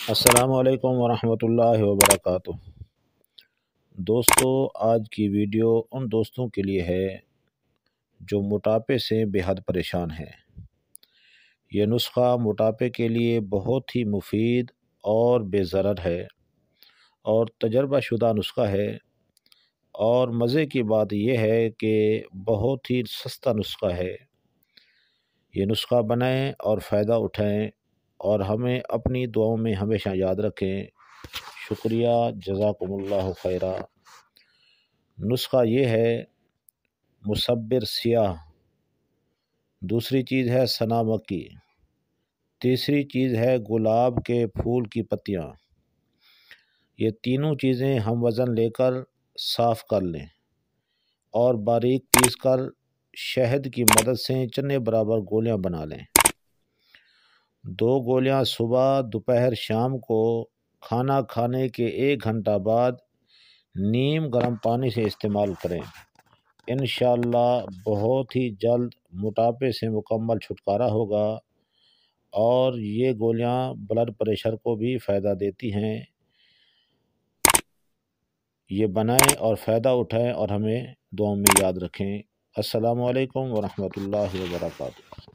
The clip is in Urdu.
السلام علیکم ورحمۃ اللہ وبرکاتہ۔ دوستو، آج کی ویڈیو ان دوستوں کے لیے ہے جو موٹاپے سے بے حد پریشان ہیں۔ یہ نسخہ موٹاپے کے لیے بہت ہی مفید اور بے ضرر ہے اور تجربہ شدہ نسخہ ہے، اور مزے کی بات یہ ہے کہ بہت ہی سستا نسخہ ہے۔ یہ نسخہ بنائیں اور فائدہ اٹھائیں اور ہمیں اپنی دعاؤں میں ہمیشہ یاد رکھیں۔ شکریہ، جزاکم اللہ خیرہ۔ نسخہ یہ ہے مصبر سیاہ، دوسری چیز ہے سنا مکی، تیسری چیز ہے گلاب کے پھول کی پتیاں۔ یہ تینوں چیزیں ہم وزن لے کر صاف کر لیں اور باریک پیس کر شہد کی مدد سے چنے برابر گولیاں بنا لیں۔ 2 گولیاں صبح، دوپہر، شام کو کھانا کھانے کے 1 گھنٹہ بعد نیم گرم پانی سے استعمال کریں۔ انشاءاللہ بہت ہی جلد موٹاپے سے مکمل چھٹکارا ہوگا، اور یہ گولیاں بلڈ پریشر کو بھی فائدہ دیتی ہیں۔ یہ بنائیں اور فائدہ اٹھائیں اور ہمیں دعاؤں میں یاد رکھیں۔ السلام علیکم ورحمۃ اللہ وبرکاتہ۔